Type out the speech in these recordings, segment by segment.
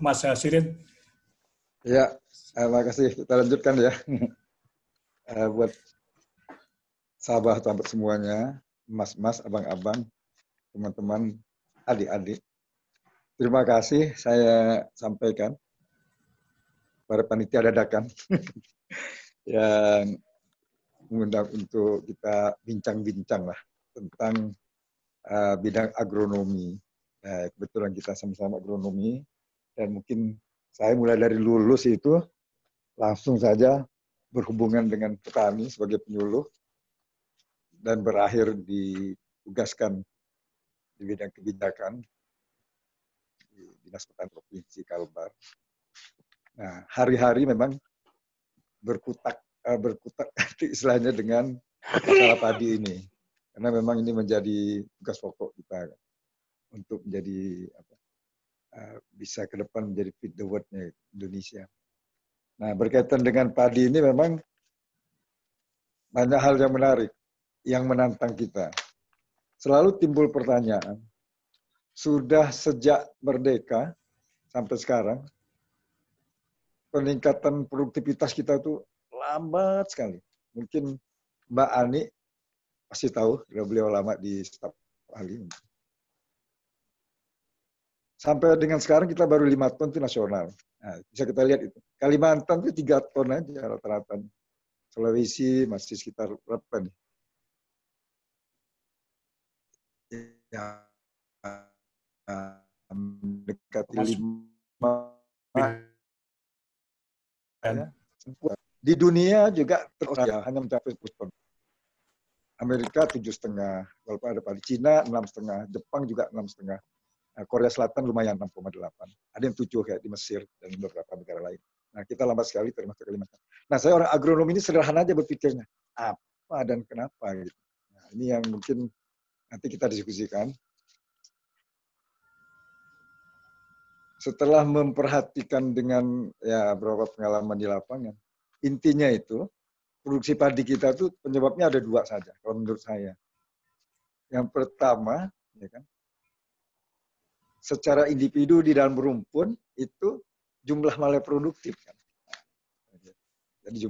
Mas Sirin. Ya, terima kasih. Kita lanjutkan ya. Buat sahabat-sahabat semuanya, mas-mas, abang-abang, teman-teman, adik-adik. Terima kasih saya sampaikan para panitia dadakan yang mengundang untuk kita bincang-bincang lah tentang bidang agronomi. Kebetulan kita sama-sama agronomi dan mungkin saya mulai dari lulus itu langsung saja berhubungan dengan petani sebagai penyuluh dan berakhir ditugaskan di bidang kebijakan di Dinas Pertanian Provinsi Kalbar. Nah, hari-hari memang berkutak istilahnya dengan masalah padi ini. Karena memang ini menjadi tugas pokok kita untuk menjadi bisa ke depan menjadi feed the world-nya Indonesia. Nah, berkaitan dengan padi ini memang banyak hal yang menarik, yang menantang kita. Selalu timbul pertanyaan, sudah sejak merdeka sampai sekarang, peningkatan produktivitas kita tuh lambat sekali. Mungkin Mbak Ani pasti tahu, beliau lama di staf ahli. Sampai dengan sekarang kita baru 5 ton itu nasional. Nah, bisa kita lihat itu. Kalimantan itu 3 ton aja rata-rata. Sulawesi masih sekitar berapa nih? Ya, mendekati 5. Ya. Di dunia juga terus ya, hanya mencapai 10 ton. Amerika 7,5, walaupun ada padi. Cina 6,5, Jepang juga 6,5. Nah, Korea Selatan lumayan 6,8. Ada yang 7 kayak di Mesir dan beberapa negara lain. Nah, kita lambat sekali termasuk Kalimantan. Nah, saya orang agronom ini sederhana aja berpikirnya. Apa dan kenapa gitu. Nah, ini yang mungkin nanti kita diskusikan. Setelah memperhatikan dengan ya beberapa pengalaman di lapangan, intinya itu produksi padi kita tuh penyebabnya ada 2 saja kalau menurut saya. Yang pertama, ya kan, secara individu di dalam rumpun itu jumlah malai produktif kan. Jadi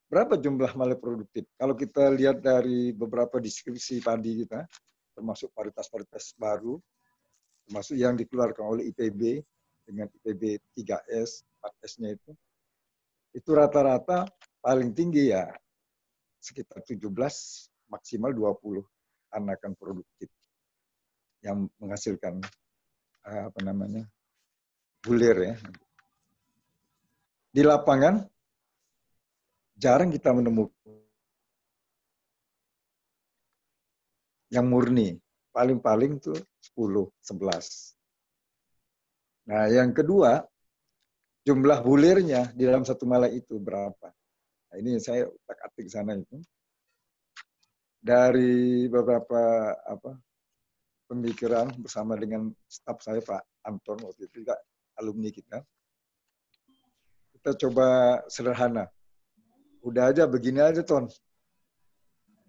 berapa jumlah malai produktif? Kalau kita lihat dari beberapa deskripsi padi kita, termasuk varietas-varietas baru, termasuk yang dikeluarkan oleh IPB dengan IPB 3S, 4S-nya itu rata-rata paling tinggi ya sekitar 17 maksimal 20 anakan produktif yang menghasilkan bulir ya. Di lapangan jarang kita menemukan yang murni, paling-paling tuh 10, 11. Nah, yang kedua, jumlah bulirnya di dalam satu malai itu berapa? Nah, ini saya utak-atik sana itu. Dari beberapa pemikiran bersama dengan staf saya Pak Anton waktu itu juga alumni kita. Kita coba sederhana. Udah aja begini aja Ton.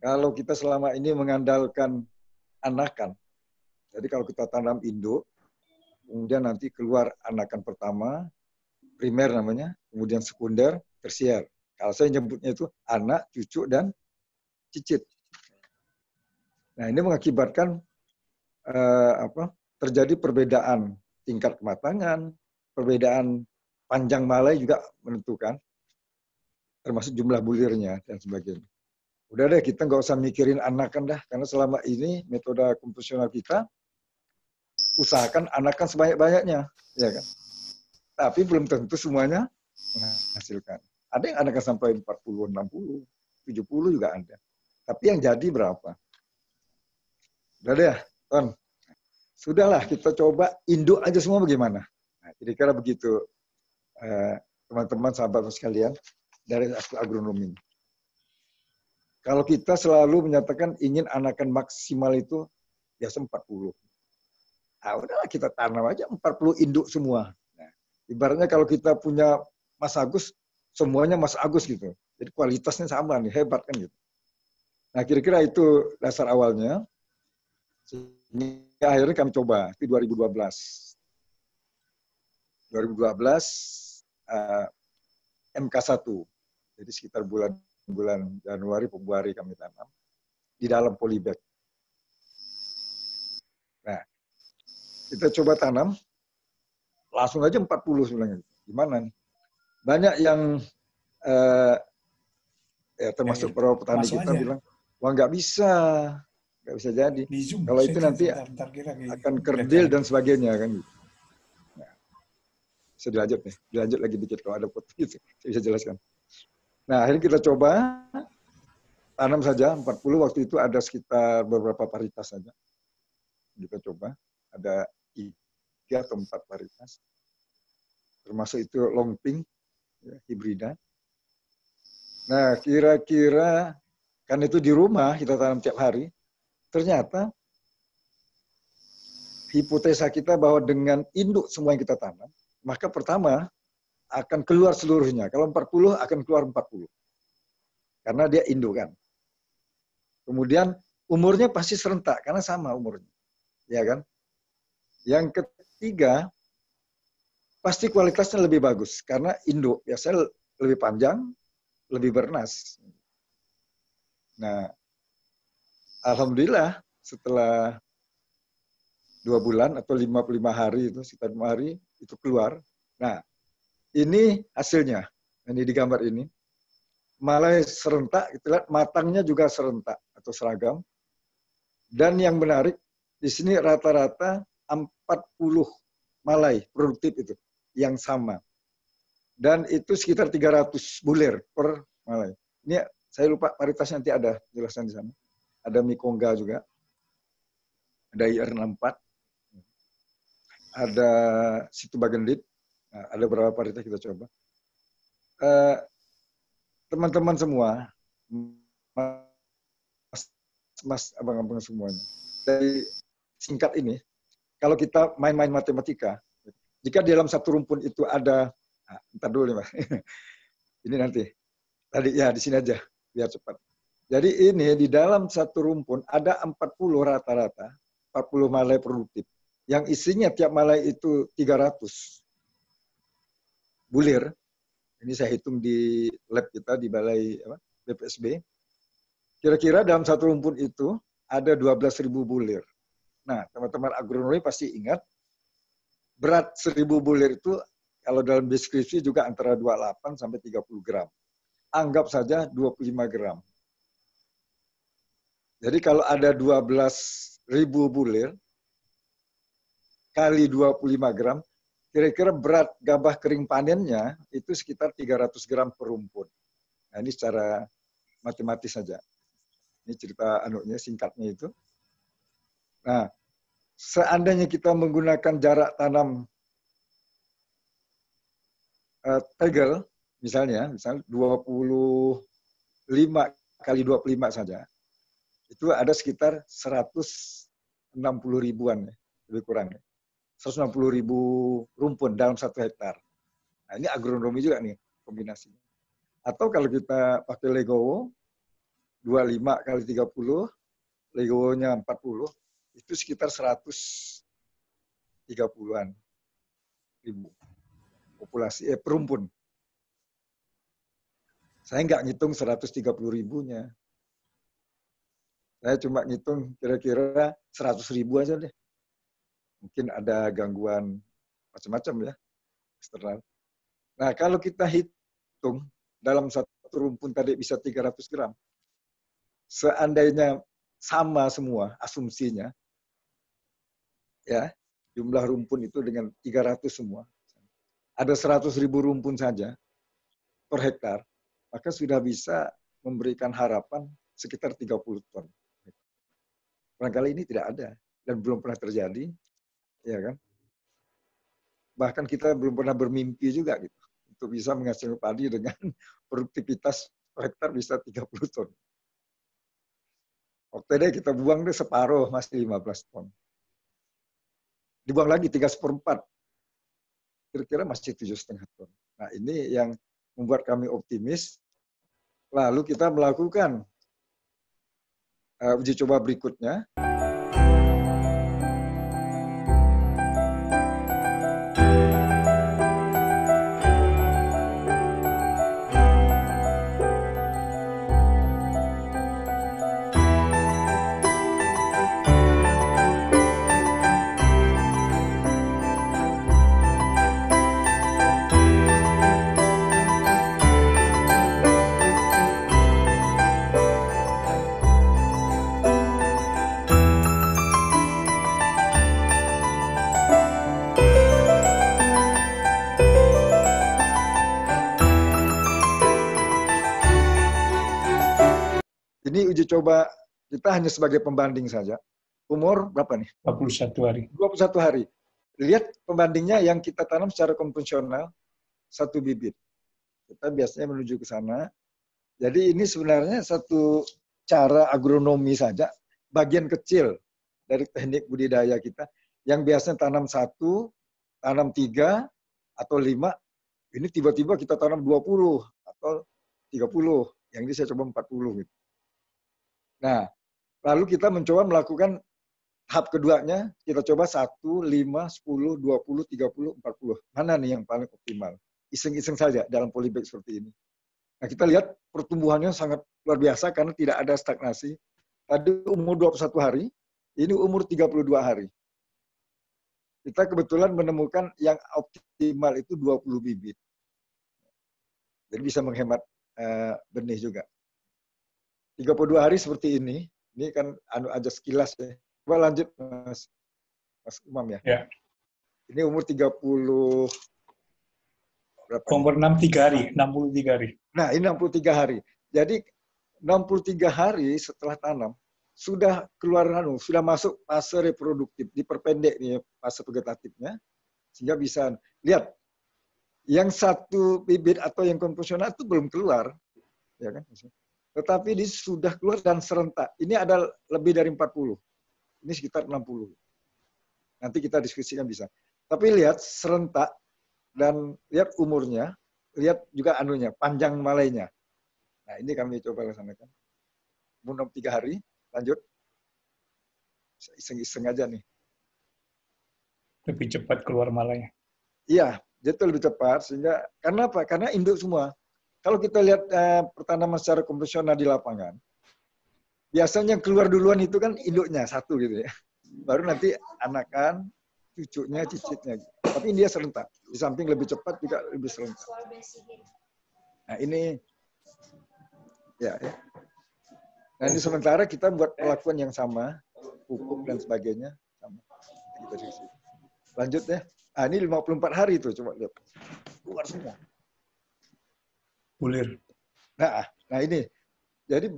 Kalau kita selama ini mengandalkan anakan. Jadi kalau kita tanam induk, kemudian nanti keluar anakan pertama, primer namanya, kemudian sekunder, tersier. Kalau saya nyebutnya itu anak, cucu, dan cicit. Nah, ini mengakibatkan terjadi perbedaan tingkat kematangan, perbedaan panjang malai juga menentukan, termasuk jumlah bulirnya dan sebagainya. Udah deh, kita nggak usah mikirin anakan dah, karena selama ini metode konvensional kita usahakan anakan sebanyak-banyaknya, ya kan? Tapi belum tentu semuanya menghasilkan. Ada yang anakan sampai 40, 60, 70 juga ada. Tapi yang jadi berapa? Udah deh, Ton. Sudahlah, kita coba induk aja semua bagaimana. Nah, kira-kira begitu, teman-teman, sahabat sekalian, dari aspek agronomi. Kalau kita selalu menyatakan ingin anakan maksimal itu biasa 40. Nah, udahlah kita tanam aja 40 induk semua. Nah, ibaratnya kalau kita punya Mas Agus, semuanya Mas Agus gitu. Jadi kualitasnya sama nih, hebat kan gitu. Nah, kira-kira itu dasar awalnya. Sehingga akhirnya kami coba, itu 2012. 2012 MK1. Jadi sekitar bulan Januari, Februari kami tanam di dalam polybag. Nah, kita coba tanam, langsung aja 40 sebenarnya. Gimana nih? Banyak yang ya termasuk beberapa petani kita bilang, wah nggak bisa jadi. Kalau itu nanti akan kerdil dan sebagainya kan. Nah, bisa dilanjut lagi dikit kalau ada foto itu, saya bisa jelaskan. Nah, akhirnya kita coba tanam saja 40, waktu itu ada sekitar beberapa varietas saja. Kita coba, ada 3 atau 4 varietas. Termasuk itu Longping, ya, hibrida. Nah, kira-kira, kan itu di rumah kita tanam tiap hari, ternyata hipotesa kita bahwa dengan induk semua yang kita tanam, maka pertama akan keluar seluruhnya. Kalau 40 akan keluar 40. Karena dia induk kan. Kemudian umurnya pasti serentak, karena sama umurnya. Ya kan? Yang ketiga, pasti kualitasnya lebih bagus, karena induk biasanya lebih panjang, lebih bernas. Nah, alhamdulillah setelah 2 bulan atau 55 hari itu, sekitar 5 hari itu keluar. Nah, ini hasilnya. Ini di gambar ini. Malah serentak, kita lihat matangnya juga serentak atau seragam. Dan yang menarik, di sini rata-rata 40 malai produktif itu, yang sama. Dan itu sekitar 300 bulir per malai. Ini saya lupa varietasnya, nanti ada jelasan di sana. Ada Mikongga juga. Ada IR64. Ada Situbagendit. Nah, ada beberapa varietas kita coba. Teman-teman semua, mas abang-abang semuanya, dari singkat ini, kalau kita main-main matematika, jika di dalam satu rumpun itu ada, ntar dulu nih Mas, ini nanti, tadi ya di sini aja, biar cepat. Jadi ini di dalam satu rumpun ada 40 rata-rata, 40 malai produktif, yang isinya tiap malai itu 300 bulir. Ini saya hitung di lab kita di Balai BPSB. Kira-kira dalam satu rumpun itu ada 12.000 bulir. Nah, teman-teman agronomi pasti ingat, berat 1.000 bulir itu kalau dalam deskripsi juga antara 28 sampai 30 gram. Anggap saja 25 gram. Jadi kalau ada 12.000 bulir kali 25 gram, kira-kira berat gabah kering panennya itu sekitar 300 gram per rumpun. Nah, ini secara matematis saja. Ini cerita singkatnya itu. Nah, seandainya kita menggunakan jarak tanam tegel, misalnya 25 kali 25 saja, itu ada sekitar 160 ribuan, lebih kurang. 160 ribu rumpun dalam 1 hektar. Nah, ini agronomi juga nih kombinasinya. Atau kalau kita pakai legowo, 25 kali 30, legowonya 40, itu sekitar 130-an ribu populasi perumpun. Saya nggak ngitung 130 ribunya. Saya cuma ngitung kira-kira 100 ribu aja deh. Mungkin ada gangguan macam-macam ya, eksternal. Nah, kalau kita hitung dalam satu rumpun tadi bisa 300 gram. Seandainya sama semua asumsinya, ya, jumlah rumpun itu dengan 300 semua. Ada 100 ribu rumpun saja per hektar, maka sudah bisa memberikan harapan sekitar 30 ton. Barangkali ini tidak ada dan belum pernah terjadi, ya kan? Bahkan kita belum pernah bermimpi juga gitu untuk bisa menghasilkan padi dengan produktivitas per hektar bisa 30 ton. Oke deh, kita buang deh separuh, masih 15 ton. Dibuang lagi 3/4, kira-kira masih 7,5 ton. Nah, ini yang membuat kami optimis. Lalu kita melakukan uji coba berikutnya. Ini uji coba kita hanya sebagai pembanding saja. Umur berapa nih? 21 hari. 21 hari. Lihat pembandingnya yang kita tanam secara konvensional, 1 bibit. Kita biasanya menuju ke sana. Jadi ini sebenarnya satu cara agronomi saja, bagian kecil dari teknik budidaya kita, yang biasanya tanam 1, tanam 3, atau 5, ini tiba-tiba kita tanam 20, atau 30. Yang ini saya coba 40. Gitu. Nah, lalu kita mencoba melakukan tahap keduanya, kita coba 1, 5, 10, 20, 30, 40. Mana nih yang paling optimal? Iseng-iseng saja dalam polybag seperti ini. Nah, kita lihat pertumbuhannya sangat luar biasa karena tidak ada stagnasi. Tadi umur 21 hari, ini umur 32 hari. Kita kebetulan menemukan yang optimal itu 20 bibit. Jadi bisa menghemat benih juga. 32 hari seperti ini kan aja sekilas ya. Coba lanjut Mas Umam ya. Ya. Ini umur 30 berapa? Umur 63 hari, 63 hari. Nah, ini 63 hari. Jadi 63 hari setelah tanam sudah keluar sudah masuk fase reproduktif, diperpendek nih fase vegetatifnya sehingga bisa lihat yang 1 bibit atau yang konvensional itu belum keluar, ya kan? Tetapi ini sudah keluar dan serentak. Ini ada lebih dari 40. Ini sekitar 60. Nanti kita diskusikan bisa. Tapi lihat serentak dan lihat umurnya, lihat juga panjang malainya. Nah, ini kami coba laksanakan. Umur 63 hari, lanjut. Iseng-iseng aja nih. Lebih cepat keluar malainya. Iya, jadi itu lebih cepat. Sehingga, karena apa? Karena induk semua. Kalau kita lihat pertanaman secara konvensional di lapangan, biasanya yang keluar duluan itu kan induknya 1 gitu ya. Baru nanti anakan, cucunya, cicitnya. Tapi dia serentak. Di samping lebih cepat juga lebih serentak. Nah ini, ya. Nah ini sementara kita buat perlakuan yang sama, pupuk dan sebagainya sama. Kita diskusi. Lanjut ya. Nah ini 54 hari itu, coba lihat. Keluar semua. Bulir. Nah ini. Jadi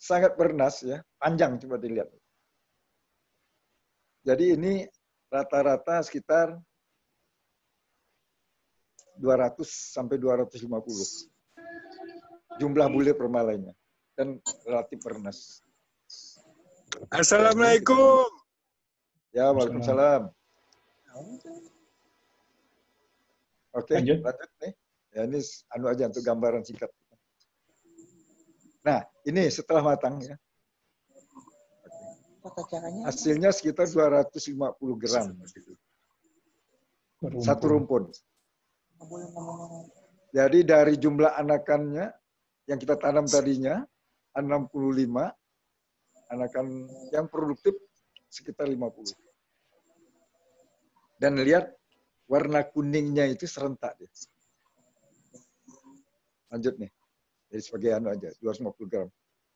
sangat bernas ya, panjang coba dilihat. Jadi ini rata-rata sekitar 200 sampai 250 jumlah bulir per malainya dan relatif bernas. Assalamualaikum. Ya, waalaikumsalam. Oke, lanjut nih. Ya ini aja untuk gambaran singkat. Nah, ini setelah matang ya. Hasilnya sekitar 250 gram. Satu rumpun. Jadi dari jumlah anakannya yang kita tanam tadinya 65, anakan yang produktif sekitar 50. Dan lihat warna kuningnya itu serentak. Lanjut nih. Jadi sebagai aja 250 gram.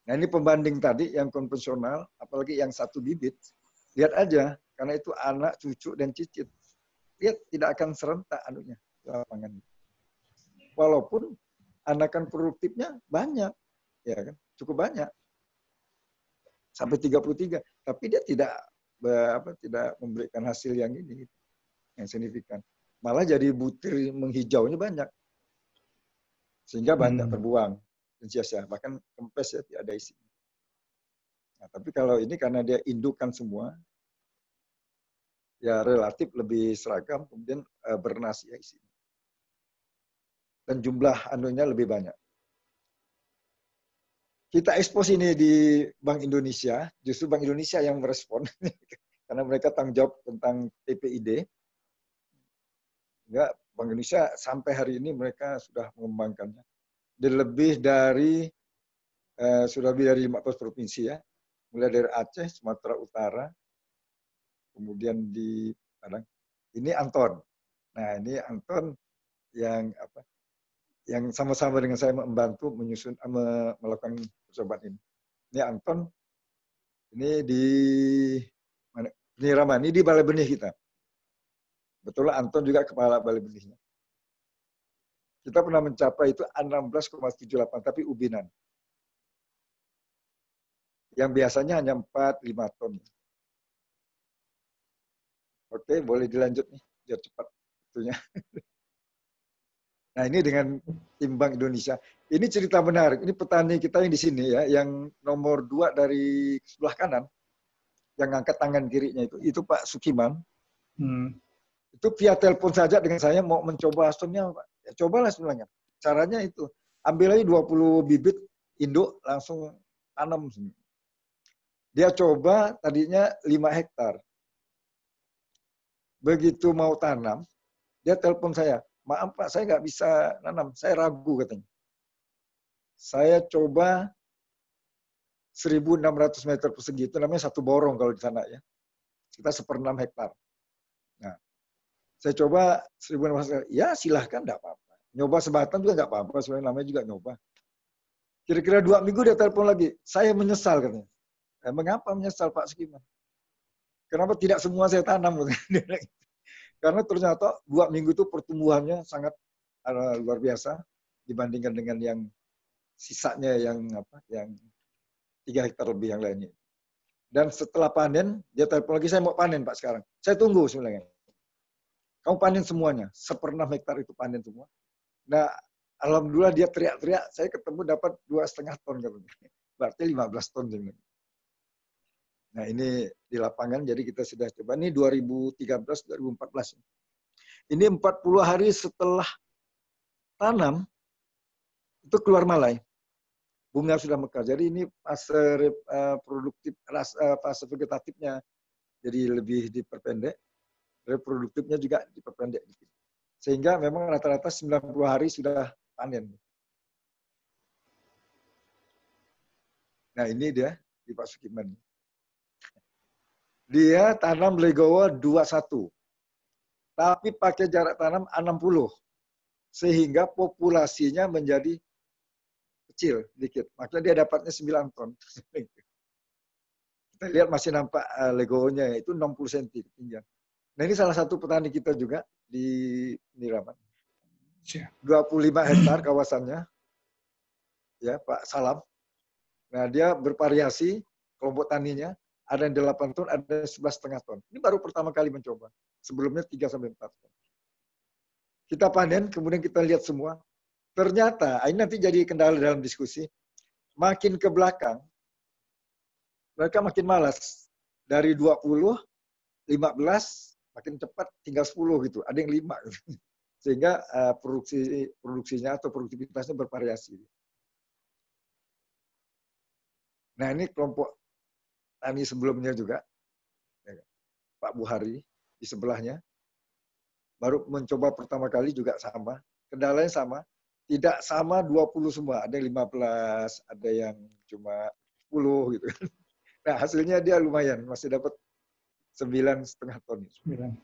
Nah ini pembanding tadi yang konvensional, apalagi yang 1 bibit, lihat aja karena itu anak, cucu dan cicit. Lihat tidak akan serentak lapangan. Walaupun anakan produktifnya banyak, ya kan, cukup banyak, sampai 33, tapi dia tidak memberikan hasil yang signifikan. Malah jadi butir menghijaunya banyak, sehingga banyak terbuang. Sia-sia, bahkan kempes ya tidak ada isi. Nah, tapi kalau ini karena dia indukan semua, ya relatif lebih seragam, kemudian bernas ya isinya. Dan jumlah lebih banyak. Kita ekspos ini di Bank Indonesia, justru Bank Indonesia yang merespon, karena mereka tanggung jawab tentang TPID. Ya, Bank Indonesia sampai hari ini mereka sudah mengembangkannya. Dan lebih dari 14 provinsi ya, mulai dari Aceh, Sumatera Utara, kemudian di Padang. Ini Anton. Nah ini Anton yang sama-sama dengan saya membantu melakukan percobaan ini. Ini Anton, ini di Rama, ini di Balai Benih kita. Betul Anton juga kepala Balai Benihnya. Kita pernah mencapai itu 16,78, tapi ubinan. Yang biasanya hanya 4-5 ton. Oke, boleh dilanjut nih, biar cepat itunya. Nah, ini dengan tim Bank Indonesia. Ini cerita menarik. Ini petani kita yang di sini ya, yang nomor 2 dari sebelah kanan, yang angkat tangan kirinya itu Pak Sukiman. Itu via telepon saja dengan saya mau mencoba astonnya, Pak. Ya, cobalah sebenarnya. Caranya itu, ambil aja 20 bibit induk, langsung tanam. Dia coba tadinya 5 hektar. Begitu mau tanam, dia telepon saya, maaf Pak, saya nggak bisa nanam, saya ragu katanya. Saya coba 1.600 meter persegi, itu namanya satu borong kalau di sana ya. Kita 1/6 hektar. Nah, saya coba 1.600 meter, ya silahkan, nggak apa-apa. Nyoba sebatang juga nggak apa-apa, sebenarnya namanya juga nyoba. Kira-kira 2 minggu dia telepon lagi, saya menyesal katanya. Mengapa menyesal Pak Sukiman? Kenapa tidak semua saya tanam? Karena ternyata 2 minggu itu pertumbuhannya sangat luar biasa dibandingkan dengan yang sisanya yang 3 hektar lebih yang lainnya. Dan setelah panen, dia telepon lagi, saya mau panen Pak sekarang. Saya tunggu sebenarnya. Kamu panen semuanya, 1/6 hektar itu panen semua. Nah, alhamdulillah dia teriak-teriak, saya ketemu dapat 2,5 ton katanya. Berarti 15 ton. Nah, ini di lapangan, jadi kita sudah coba. Ini 2013-2014. Ini 40 hari setelah tanam, itu keluar malai. Bunga sudah mekar. Jadi ini fase produktif, fase vegetatifnya jadi lebih diperpendek, reproduktifnya juga diperpendek. Sehingga memang rata-rata 90 hari sudah panen. Nah, ini dia di Pak Sukiman. Dia tanam legowo 21, tapi pakai jarak tanam 60, sehingga populasinya menjadi kecil dikit. Makanya dia dapatnya 9 ton. Kita lihat masih nampak legowonya, itu 60 cm ketinggian. Nah, ini salah satu petani kita juga di Niraman. 25 hektar kawasannya, ya Pak Salam. Nah, dia bervariasi kelompok taninya, ada yang 8 ton, ada 11,5 ton. Ini baru pertama kali mencoba. Sebelumnya 3-4 ton. Kita panen, kemudian kita lihat semua. Ternyata, ini nanti jadi kendala dalam diskusi, makin ke belakang, mereka makin malas. Dari 20, 15, makin cepat tinggal 10 gitu. Ada yang 5 gitu. Sehingga produksinya atau produktivitasnya bervariasi. Nah, ini kelompok tani sebelumnya juga, Pak Buhari di sebelahnya, baru mencoba pertama kali juga sama. Kendalanya sama, tidak sama 20 semua, ada yang 15, ada yang cuma 10 gitu. Nah, hasilnya dia lumayan, masih dapat 9,5 ton. 9.